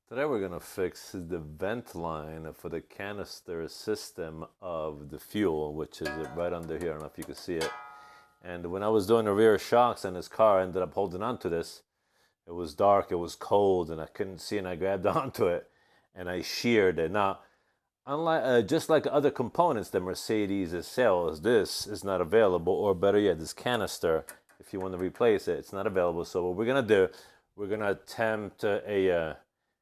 Today we're going to fix the vent line for the canister system of the fuel, which is right under here. I don't know if you can see it. And when I was doing the rear shocks in this car, I ended up holding onto this. It was dark, it was cold, and I couldn't see, and I grabbed onto it, and I sheared it. Now, unlike just like other components that Mercedes sells, this is not available, or better yet, this canister, if you want to replace it, it's not available. So what we're going to do, we're going to attempt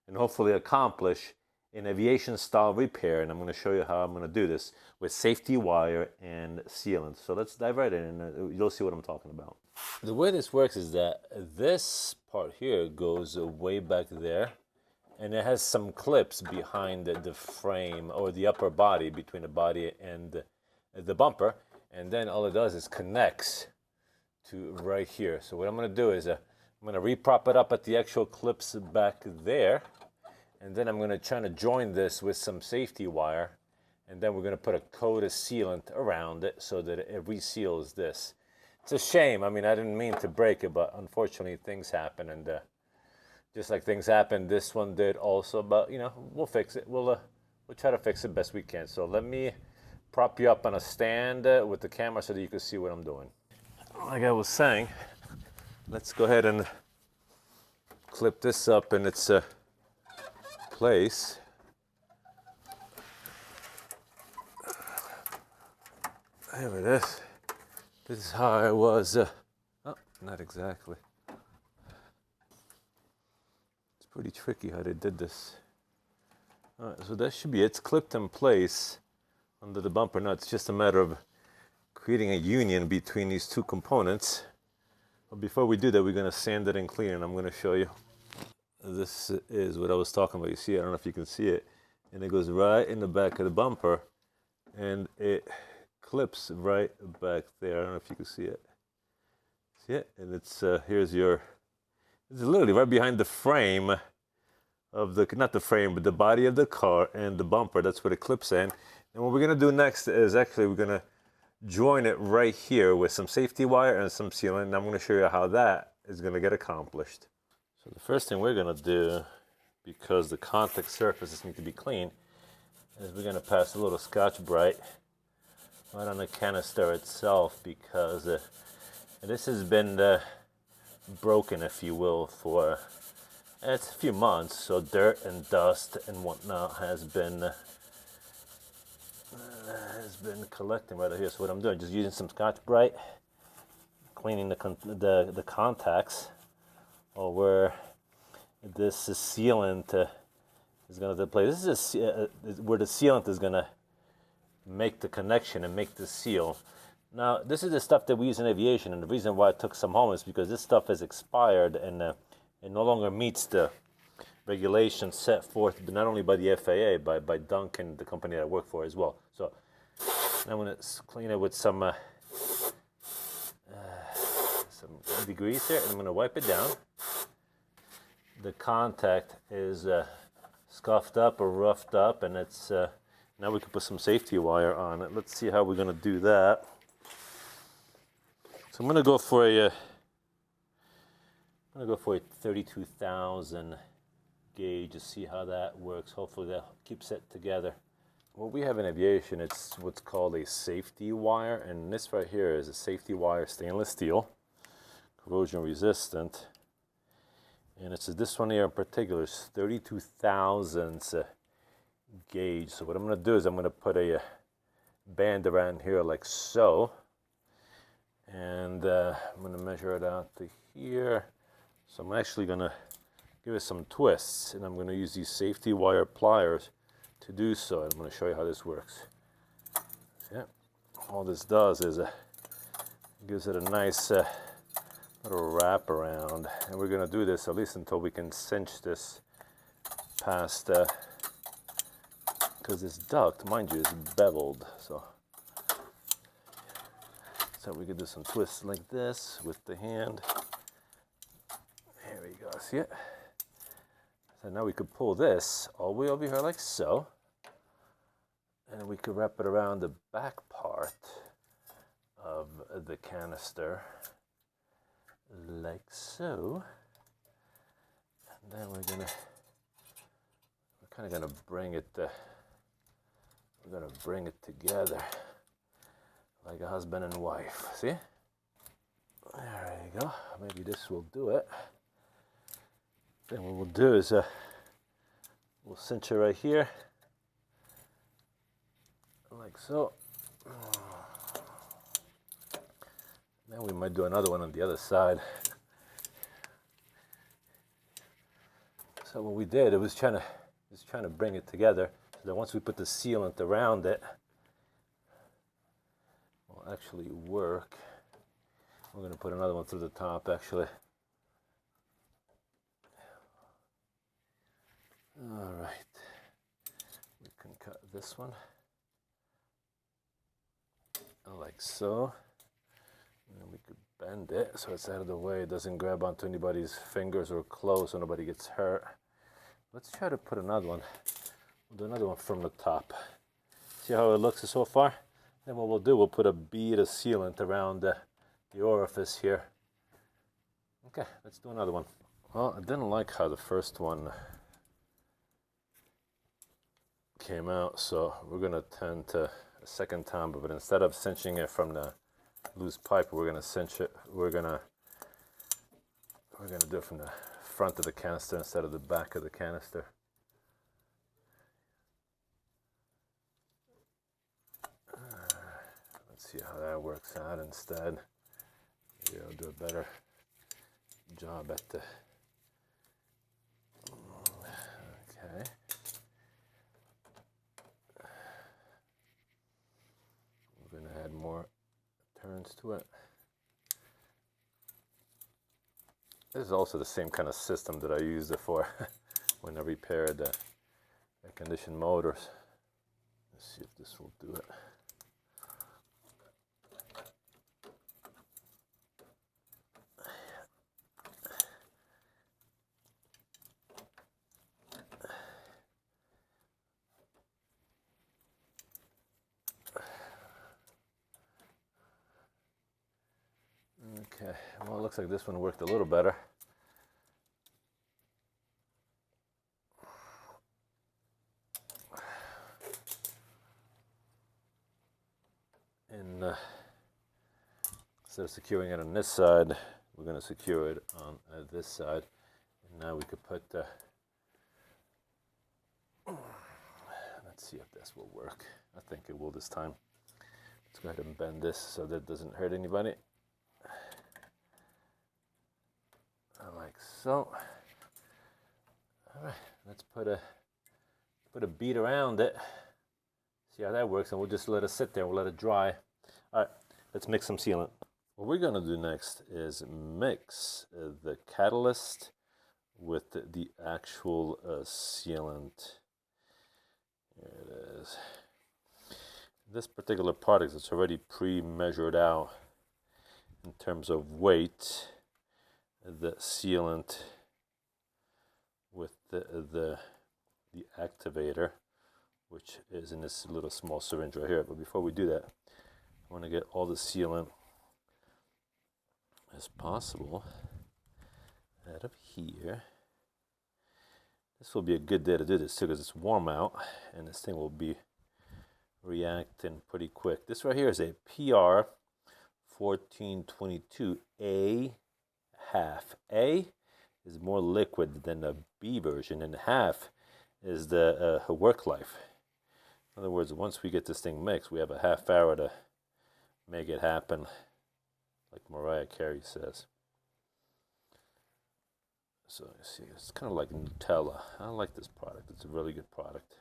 and hopefully accomplish an aviation style repair, and I'm going to show you how I'm going to do this with safety wire and sealant. So let's dive right in, and you'll see what I'm talking about. The way this works is that this part here goes way back there, and it has some clips behind the frame, or the upper body, between the body and the bumper, and then all it does is connects to right here. So what I'm going to do is I'm going to re-prop it up at the actual clips back there, and then I'm going to try to join this with some safety wire, and then we're going to put a coat of sealant around it so that it reseals this. It's a shame. I mean, I didn't mean to break it, but unfortunately things happen, and just like things happen, this one did also. But you know, we'll fix it. We'll try to fix it best we can. So let me prop you up on a stand with the camera so that you can see what I'm doing. Like I was saying, let's go ahead and clip this up in its place. There it is. This is how I was. Oh, not exactly. It's pretty tricky how they did this. All right, so that should be it. It's clipped in place under the bumper. Now it's just a matter of creating a union between these two components. But before we do that, we're going to sand it and clean it, and I'm going to show you. This is what I was talking about. You see, I don't know if you can see it. And it goes right in the back of the bumper, and it clips right back there. I don't know if you can see it. See it? And it's, it's literally right behind the frame of the, not the frame, but the body of the car and the bumper. That's where it clips in. And what we're going to do next is actually we're going to join it right here with some safety wire and some sealant, and I'm going to show you how that is going to get accomplished. So the first thing we're going to do, because the contact surfaces need to be clean, is we're going to pass a little Scotch-Brite right on the canister itself, because this has been broken, if you will, for it's a few months. So dirt and dust and whatnot has been collecting right here. So what I'm doing, just using some Scotch-Brite, cleaning the contacts, or where this sealant is going to play. This is where the sealant is going to make the connection and make the seal. Now, this is the stuff that we use in aviation, and the reason why I took some home is because this stuff is expired, and it no longer meets the regulations set forth not only by the FAA, by Duncan, the company that I work for as well. So I'm going to clean it with some degreaser, and I'm going to wipe it down. The contact is scuffed up or roughed up, and it's now we can put some safety wire on it. Let's see how we're going to do that. So I'm going to go for a 32,000 gauge to see how that works. Hopefully that keeps it together. What we have in aviation, it's what's called a safety wire, and this right here is a safety wire, stainless steel, corrosion resistant, and it's this one here in particular is 32 thousandths gauge. So what I'm going to do is I'm going to put a band around here like so, and I'm going to measure it out to here. So I'm actually going to give it some twists, and I'm going to use these safety wire pliers to do so. I'm going to show you how this works. Yeah, all this does is gives it a nice little wrap around, and we're going to do this at least until we can cinch this past, because this duct, mind you, is beveled. So we can do some twists like this with the hand. There we go, see it? So now we could pull this all the way over here like so, and we could wrap it around the back part of the canister like so, and then we're gonna kind of gonna bring it. We're gonna bring it together like a husband and wife. See? There you go. Maybe this will do it. Then what we'll do is we'll cinch it right here, like so. Then we might do another one on the other side. So what we did, it was trying to bring it together, so that once we put the sealant around it, it will actually work. We're going to put another one through the top, actually. All right. We can cut this one like so. And then we could bend it so it's out of the way. It doesn't grab onto anybody's fingers or clothes so nobody gets hurt. Let's try to put another one. We'll do another one from the top. See how it looks so far? Then what we'll do, we'll put a bead of sealant around the orifice here. Okay, let's do another one. Well, I didn't like how the first one came out, so we're going to tend to a second time, but instead of cinching it from the loose pipe, we're going to cinch it. We're going to do it from the front of the canister instead of the back of the canister. Let's see how that works out instead. Maybe I'll do a better job at the... Okay. We're going to add more turns to it. This is also the same kind of system that I used it for when I repaired the air-conditioned motors. Let's see if this will do it. Okay, well, it looks like this one worked a little better. And instead of securing it on this side, we're going to secure it on this side. And now we could put, let's see if this will work. I think it will this time. Let's go ahead and bend this so that it doesn't hurt anybody. Like so. All right, let's put a bead around it. See how that works, and we'll just let it sit there. We'll let it dry. All right, let's mix some sealant. What we're gonna do next is mix the catalyst with the actual sealant. Here it is. This particular product is already pre-measured out in terms of weight. The sealant with the activator, which is in this little small syringe right here. But before we do that, I want to get all the sealant as possible out of here. This will be a good day to do this too, because it's warm out and this thing will be reacting pretty quick. This right here is a PR 1422A half. A is more liquid than the B version, and half is the work life. In other words, once we get this thing mixed, we have a half hour to make it happen, like Mariah Carey says. So you see, it's kind of like Nutella. I like this product. It's a really good product.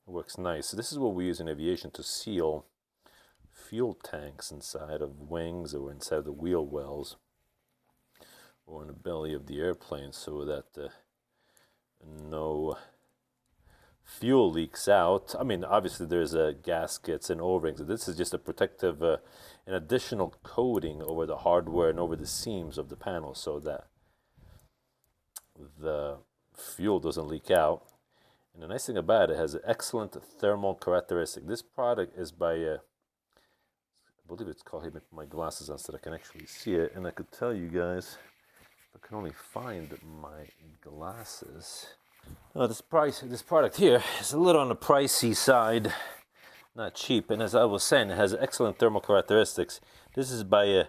It works nice. So this is what we use in aviation to seal fuel tanks inside of wings or inside the wheel wells or in the belly of the airplane, so that no fuel leaks out. I mean, obviously there's gaskets and O-rings. This is just a protective, an additional coating over the hardware and over the seams of the panel so that the fuel doesn't leak out. And the nice thing about it has an excellent thermal characteristic. This product is by, I believe it's called, here, my glasses on so that I can actually see it. And I could tell you guys, I can only find my glasses. Now this product here is a little on the pricey side, not cheap, and as I was saying, it has excellent thermal characteristics. This is by a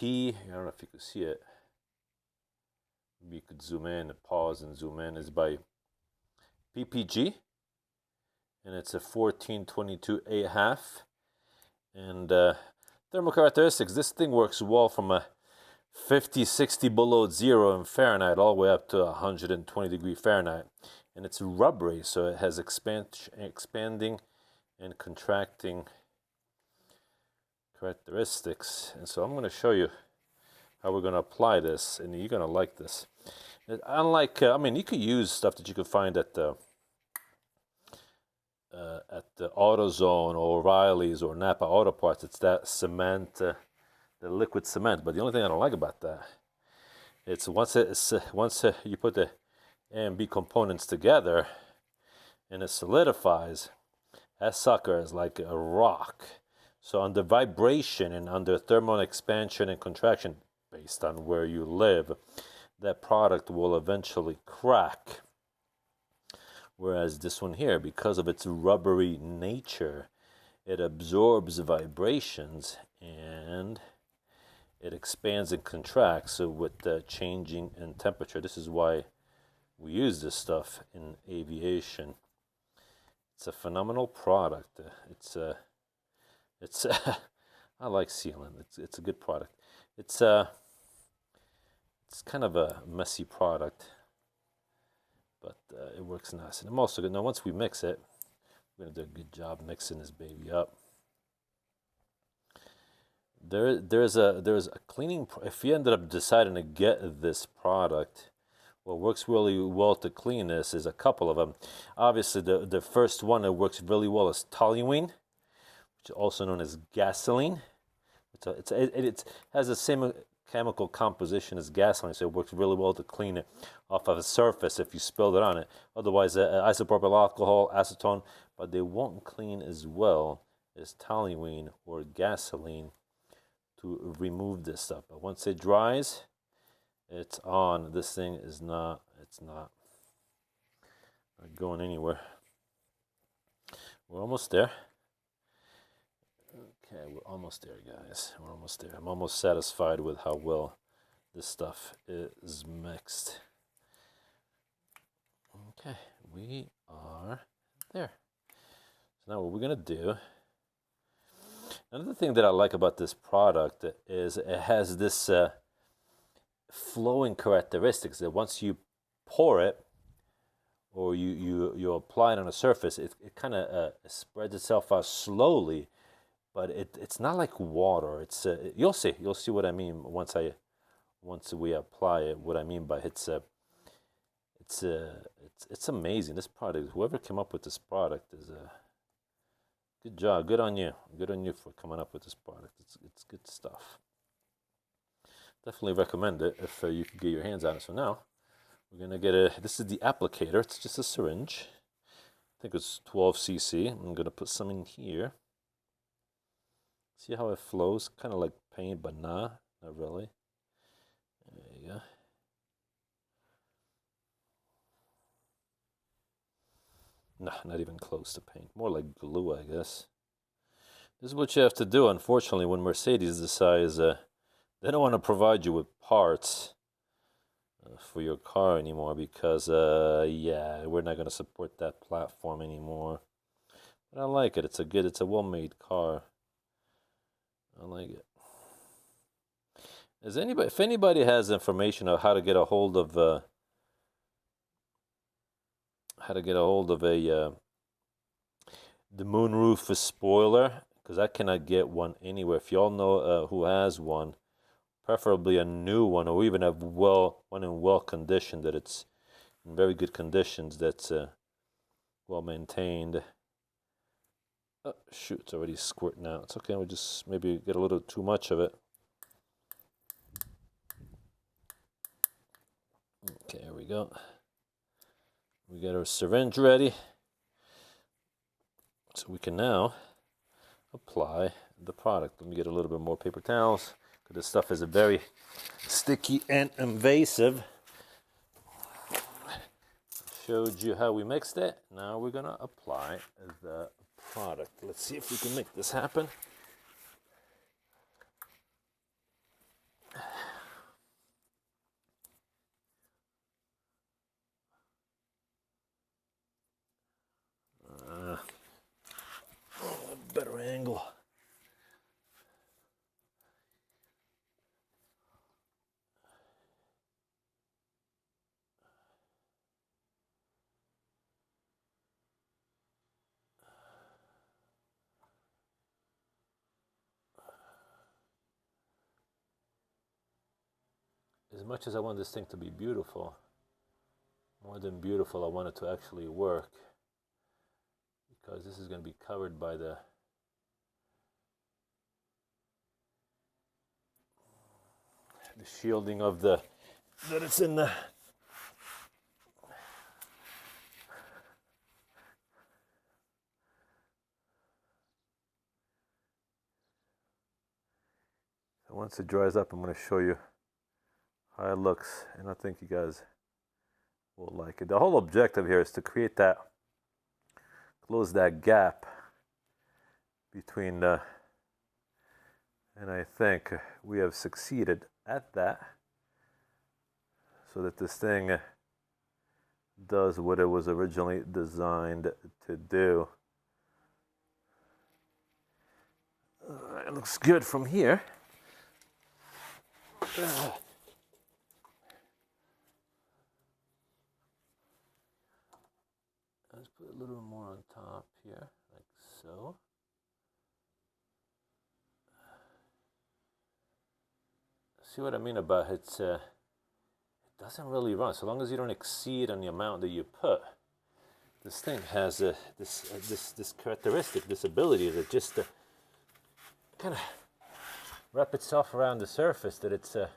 I don't know if you can see it. Maybe you could zoom in, pause and zoom in. It's by PPG, and it's a 1422 8.5. And thermal characteristics, this thing works well from a 50, 60 below zero in Fahrenheit all the way up to 120 degree Fahrenheit. And it's rubbery, so it has expanding and contracting characteristics. And so I'm going to show you how we're going to apply this, and you're going to like this. Unlike, I mean, you could use stuff that you could find at the AutoZone or O'Reilly's or Napa Auto Parts. It's that cement, the liquid cement. But the only thing I don't like about that, it's once you put the A and B components together and it solidifies, that sucker is like a rock. So under vibration and under thermal expansion and contraction, based on where you live, that product will eventually crack. Whereas this one here, because of its rubbery nature, it absorbs vibrations and it expands and contracts with the changing in temperature. This is why we use this stuff in aviation. It's a phenomenal product. It's I like sealant. It's a good product. It's kind of a messy product, but it works nice. And I'm also good. Now, once we mix it, we're gonna do a good job mixing this baby up. There's a cleaning. If you ended up deciding to get this product, what works really well to clean this is a couple of them. Obviously, the first one that works really well is toluene, which is also known as gasoline. It has the same chemical composition as gasoline, so it works really well to clean it off of a surface if you spilled it on it. Otherwise, isopropyl alcohol, acetone, but they won't clean as well as toluene or gasoline to remove this stuff. But once it dries, it's on. This thing is not going anywhere. We're almost there. Okay, we're almost there, guys. We're almost there. I'm almost satisfied with how well this stuff is mixed. Okay, we are there. So now what we're gonna do, another thing that I like about this product is it has this flowing characteristics that once you pour it or you apply it on a surface, it kind of spreads itself out slowly. But it's not like water. It's you'll see what I mean once we apply it. What I mean by it's amazing. This product, whoever came up with this product is good job. Good on you for coming up with this product. It's good stuff. Definitely recommend it if you can get your hands on it. So now we're gonna get this is the applicator. It's just a syringe. I think it's 12 cc. I'm gonna put some in here. See how it flows? Kind of like paint, but not really. There you go. No, not even close to paint. More like glue, I guess. This is what you have to do, unfortunately, when Mercedes decides they don't want to provide you with parts for your car anymore because, yeah, we're not going to support that platform anymore. But I like it. It's a well-made car. I like it. If anybody has information of how to get a hold of the moonroof spoiler, because I cannot get one anywhere. If y'all know who has one, preferably a new one, or even one in well condition, that it's in very good conditions, that's well maintained. Oh, shoot, it's already squirting out. It's okay, we'll just maybe get a little too much of it. Okay, here we go. We got our syringe ready. So we can now apply the product. Let me get a little bit more paper towels, because this stuff is very sticky and invasive. showed you how we mixed it. Now we're gonna apply the product. Let's see if we can make this happen. Better angle. As much as I want this thing to be beautiful, more than beautiful, I want it to actually work, because this is going to be covered by the shielding of that it's in the so once it dries up, I'm going to show you how it looks, and I think you guys will like it. The whole objective here is to create that, close that gap between the, and I think we have succeeded at that, so that this thing does what it was originally designed to do. It looks good from here. Let's put a little more on top here, like so. See what I mean about it? It doesn't really run so long as you don't exceed on the amount that you put. This thing has this characteristic, this ability to just kind of wrap itself around the surface that it's going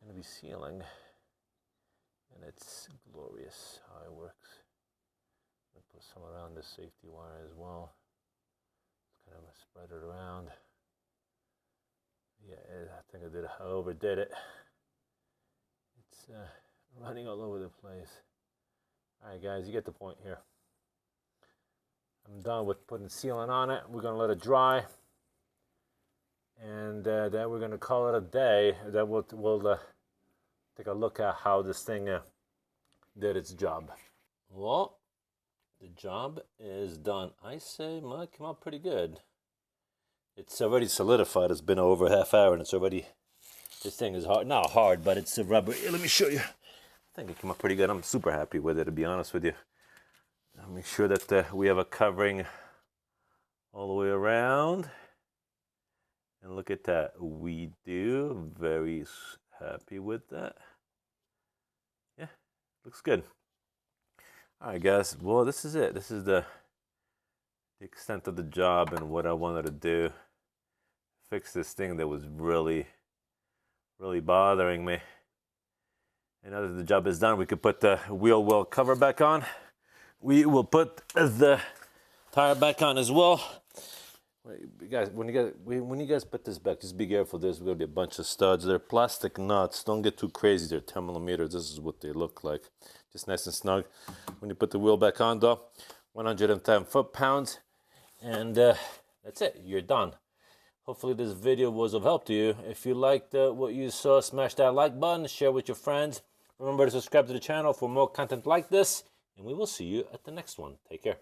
to be sealing, and it's glorious how it works. I'm going to put some around this safety wire as well. Kind of spread it around. Yeah, I think I overdid it. It's running all over the place. Alright guys, you get the point here. I'm done with putting sealant on it. We're going to let it dry. And then we're going to call it a day. Then we'll take a look at how this thing did its job. Well, the job is done. I say mine came out pretty good. It's already solidified. It's been over half hour, and it's already, this thing is hard. Not hard, but it's a rubber. Here, let me show you. I think it came out pretty good. I'm super happy with it, to be honest with you. I'll make sure that we have a covering all the way around. And look at that. We do. Very happy with that. Yeah, looks good. All right, guys. Well, this is it. This is the extent of the job and what I wanted to do. Fix this thing that was really bothering me. And now that the job is done, we could put the wheel well cover back on. We will put the tire back on as well. Guys, when you guys put this back, just be careful. There's going to be a bunch of studs. They're plastic nuts. Don't get too crazy. They're 10 millimeters. This is what they look like. Just nice and snug. When you put the wheel back on, though, 110 foot-pounds. And that's it. You're done. Hopefully this video was of help to you. If you liked what you saw, smash that like button, share with your friends. Remember to subscribe to the channel for more content like this, and we will see you at the next one. Take care.